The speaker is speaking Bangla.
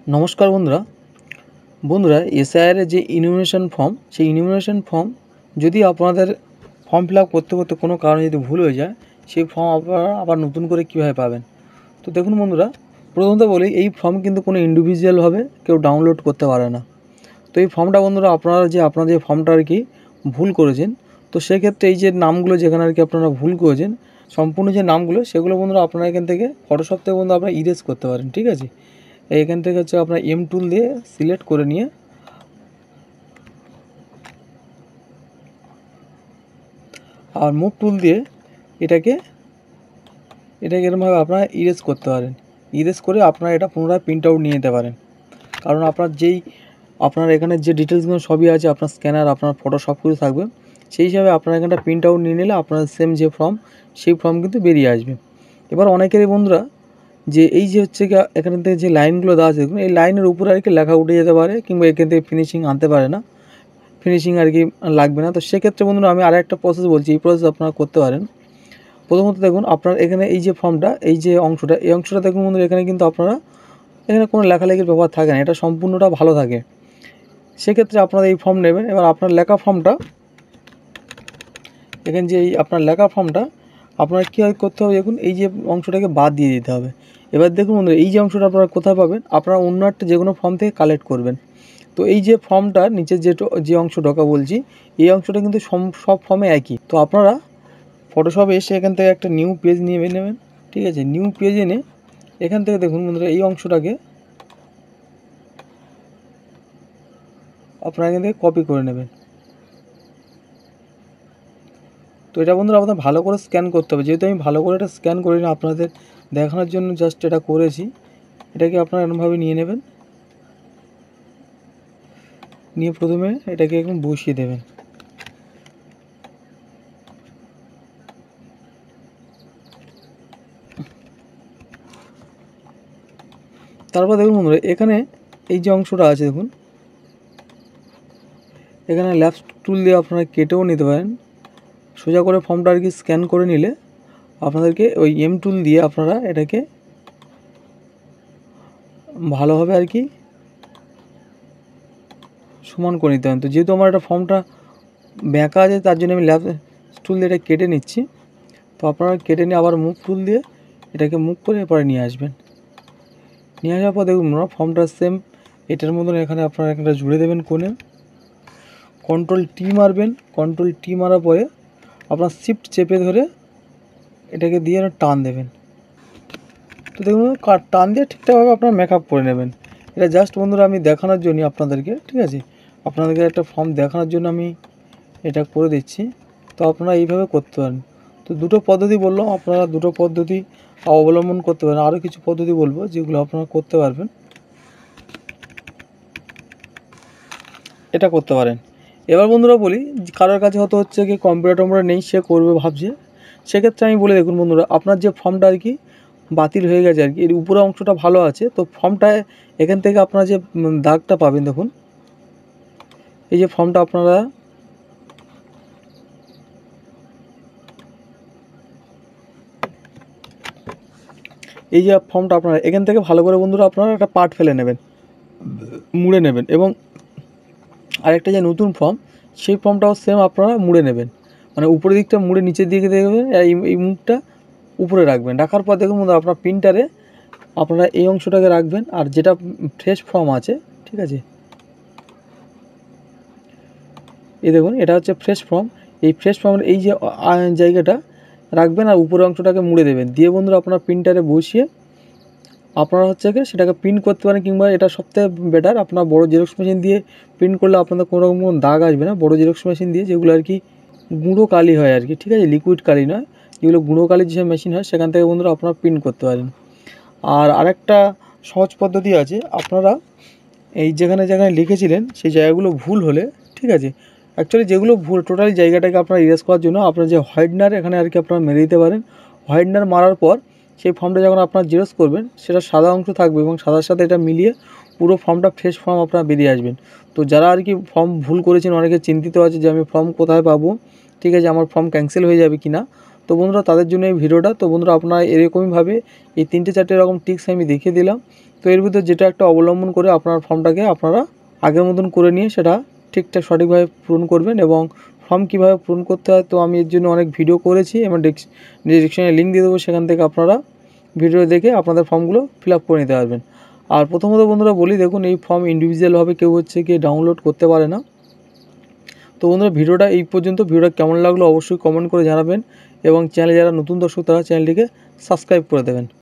নমস্কার বন্ধুরা এসআইআর এর যে ইনুমারেশন ফর্ম সেই ইনুমারেশন ফর্ম যদি আপনাদের ফর্ম ফিল আপ করতে করতে কোনো কারণে যদি ভুল হয়ে যায় সেই ফর্ম আপনারা আবার নতুন করে কীভাবে পাবেন। তো দেখুন বন্ধুরা, প্রথমত বলি এই ফর্ম কিন্তু কোনো ইন্ডিভিজুয়ালভাবে কেউ ডাউনলোড করতে পারে না। তো এই ফর্মটা বন্ধুরা আপনারা যে ফর্মটা আর কি ভুল করেছেন, তো সেক্ষেত্রে এই যে নামগুলো যেখানে আর কি আপনারা ভুল করেছেন সম্পূর্ণ যে নামগুলো সেগুলো বন্ধুরা আপনারা এখান থেকে ফটোশপ থেকে বন্ধু আপনারা ইরেজ করতে পারেন। ঠিক আছে, এইখান থেকে হচ্ছে আপনার এম টুল দিয়ে সিলেক্ট করে নিয়ে আর মুভ টুল দিয়ে এটাকে এরকমভাবে আপনারা ইরেজ করতে পারেন। ইরেজ করে আপনারা এটা পুনরায় প্রিন্ট আউট নিয়ে যেতে পারেন। কারণ আপনার এখানে যে ডিটেলসগুলো সবই আছে, আপনার স্ক্যানার, আপনার ফটো সব কিছু থাকবে, সেই হিসাবে আপনারা এখানটা প্রিন্ট আউট নিয়ে নিলে আপনার সেম যে ফর্ম সেই ফর্ম কিন্তু বেরিয়ে আসবে। এবার অনেকেরই বন্ধুরা যে এই যে হচ্ছে কি এখান থেকে যে লাইনগুলো দেওয়া আছে দেখুন, এই লাইনের উপরে আর কি লেখা উঠে যেতে পারে কিংবা এখান থেকে ফিনিশিং আনতে পারে না, ফিনিশিং আর কি লাগবে না। তো সেক্ষেত্রে বন্ধুরা আমি আরেকটা প্রসেস বলছি, এই প্রসেস আপনারা করতে পারেন। প্রথমত দেখুন আপনার এখানে এই যে ফর্মটা, এই যে অংশটা দেখুন বন্ধুরা, এখানে কিন্তু এখানে কোনো লেখালেখির ব্যাপার থাকে না, এটা সম্পূর্ণটা ভালো থাকে। সেক্ষেত্রে আপনারা এই ফর্ম নেবেন। এবার আপনার লেখা ফর্মটা এখানে যে আপনার লেখা ফর্মটা আপনার কী করতে হবে দেখুন, এই যে অংশটাকে বাদ দিয়ে দিতে হবে। এবার দেখুন বন্ধুরা, এই যে অংশটা আপনারা কোথায় পাবেন, আপনারা অন্য একটা যে কোনো ফর্ম থেকে কালেক্ট করবেন। তো এই যে ফর্মটা নিচে যে অংশটা বলছি, এই অংশটা কিন্তু সব ফর্মে একই। তো আপনারা ফটোশপে এসে এখান থেকে একটা নিউ পেজ নিয়ে নেবেন। ঠিক আছে, নিউ পেজ এনে এখান থেকে দেখুন বন্ধুরা এই অংশটাকে আপনারা এখান থেকে কপি করে নেবেন। তো এটা বন্ধুরা আপনাদের ভালো করে স্ক্যান করতে হবে। যেহেতু আমি ভালো করে এটা স্ক্যান করি না, আপনাদের দেখানোর জন্য জাস্ট এটা করেছি। এটাকে আপনারা এরকমভাবে নিয়ে নেবেন, নিয়ে প্রথমে এটাকে একদম বসিয়ে দেবেন। তারপর দেখুন বন্ধুরা, এখানে এই যে অংশটা আছে দেখুন, এখানে ল্যাপস টুল দিয়ে আপনারা কেটেও নিতে পারেন। সোজা করে ফর্মটা আর কি স্ক্যান করে নিলে আপনাদেরকে ওই এম টুল দিয়ে আপনারা এটাকে ভালোভাবে আর কি সমান করে নিতে পারেন। তো যেহেতু আমার একটা ফর্মটা ব্যাঁকা আছে, তার জন্য আমি ল্যাপস টুল দিয়ে এটা কেটে নিচ্ছি। তো আপনারা কেটে নিয়ে আবার মুভ টুল দিয়ে এটাকে মুভ করে এরপরে নিয়ে আসবেন। নিয়ে আসার পর দেখুন আমরা ফর্মটা সেম এটার মতন এখানে আপনারা একটা জুড়ে দেবেন কোণে, কন্ট্রোল টি মারবেন। কন্ট্রোল টি মারার পরে আপনার শিফট চেপে ধরে এটাকে দিয়ে টান দেবেন। তো দেখুন টান দিয়ে ঠিকঠাকভাবে আপনারা মেকআপ করে নেবেন। এটা জাস্ট বন্ধুরা আমি দেখানোর জন্য আপনাদেরকে, ঠিক আছে, আপনাদেরকে একটা ফর্ম দেখানোর জন্য আমি এটা করে দিচ্ছি। তো আপনারা এইভাবে করতে পারেন। তো দুটো পদ্ধতি বললাম, আপনারা দুটো পদ্ধতি অবলম্বন করতে পারেন। আরও কিছু পদ্ধতি বলবো যেগুলো আপনারা করতে পারবেন, এটা করতে পারেন। এবার বন্ধুরা বলি, কারোর কাছে হয়তো হচ্ছে কি কম্পিউটার নেই, সে করবে ভাবছে, সেক্ষেত্রে আমি বলে দেখুন বন্ধুরা, আপনার যে ফর্মটা আর কি বাতিল হয়ে গেছে আর কি, এর উপরে অংশটা ভালো আছে, তো ফর্মটায় এখান থেকে আপনারা যে দাগটা পাবেন দেখুন, এই যে ফর্মটা আপনারা আপনারা এখান থেকে ভালো করে বন্ধুরা আপনারা একটা পার্ট ফেলে নেবেন, মুড়ে নেবেন। এবং আরেকটা যে নতুন ফর্ম, সেই ফর্মটাও সেম আপনারা মুড়ে নেবেন, মানে উপরের দিকটা মুড়ে নিচের দিকে দেখবেন, এই মুখটা উপরে রাখবেন। রাখার পর দেখুন বন্ধুরা আপনার প্রিন্টারে আপনারা এই অংশটাকে রাখবেন। আর যেটা ফ্রেশ ফর্ম আছে, ঠিক আছে, এই দেখুন এটা হচ্ছে ফ্রেশ ফর্ম। এই ফ্রেশ ফর্মের এই যে জায়গাটা রাখবেন আর উপরের অংশটাকে মুড়ে দেবেন। দিয়ে বন্ধুরা আপনার প্রিন্টারে বসিয়ে আপনারা হচ্ছে কি সেটাকে প্রিন্ট করতে পারেন, কিংবা এটা সবথেকে বেটার আপনার বড় জেরক্স মেশিন দিয়ে প্রিন্ট করলে আপনাদের কোনো রকম কোনো দাগ আসবে না। বড় জেরক্স মেশিন দিয়ে যেগুলো আর কি গুঁড়ো কালি হয় আর কি, ঠিক আছে, লিকুইড কালি নয়, যেগুলো গুঁড়ো কালির যেসব মেশিন হয় সেখান থেকে বন্ধুরা আপনারা প্রিন্ট করতে পারেন। আর আরেকটা সহজ পদ্ধতি আছে, আপনারা এই যেখানে লিখেছিলেন সেই জায়গাগুলো ভুল হলে, ঠিক আছে, অ্যাকচুয়ালি যেগুলো ভুল টোটালি জায়গাটাকে আপনারা ইরেজ করার জন্য আপনারা যে হোয়াইটনার এখানে আর কি আপনারা মেরে দিতে পারেন। হোয়াইটনার মারার পর সেই ফর্মটা যখন আপনারা জেরক্স করবেন সেটা সাদা অংশ থাকবে এবং সাদার সাথে এটা মিলিয়ে পুরো ফর্মটা ফ্রেশ ফর্ম আপনারা বেরিয়ে আসবেন। তো যারা আর কি ফর্ম ভুল করেছেন, অনেকে চিন্তিত আছে যে আমি ফর্ম কোথায় পাবো, ঠিক আছে, আমার ফর্ম ক্যান্সেল হয়ে যাবে কি না, তো বন্ধুরা তাদের জন্য এই ভিডিওটা। তো বন্ধুরা আপনারা এরকমইভাবে এই 3-4টে এরকম টিক্স আমি দেখিয়ে দিলাম, তো এর ভিতরে যেটা একটা অবলম্বন করে আপনার ফর্মটাকে আপনারা আগের মতন করে নিয়ে সেটা ঠিকঠাক সঠিকভাবে পূরণ করবেন। এবং ফর্ম কীভাবে পূরণ করতে হয় তো আমি এর জন্য অনেক ভিডিও করেছি, এবং ডিসক্রিপশনে লিঙ্ক দিয়ে দেবো, সেখান থেকে আপনারা ভিডিও দেখে আপনাদের ফর্মগুলো ফিল আপ করে নিতে পারবেন। আর প্রথমত বন্ধুরা বলি, দেখুন এই ফর্ম ইন্ডিভিজুয়ালভাবে কেউ গিয়ে ডাউনলোড করতে পারে না। তো বন্ধুরা ভিডিওটা এই পর্যন্ত। ভিডিওটা কেমন লাগলো অবশ্যই কমেন্ট করে জানাবেন, এবং চ্যানেলে যারা নতুন দর্শক তারা চ্যানেলটিকে সাবস্ক্রাইব করে দেবেন।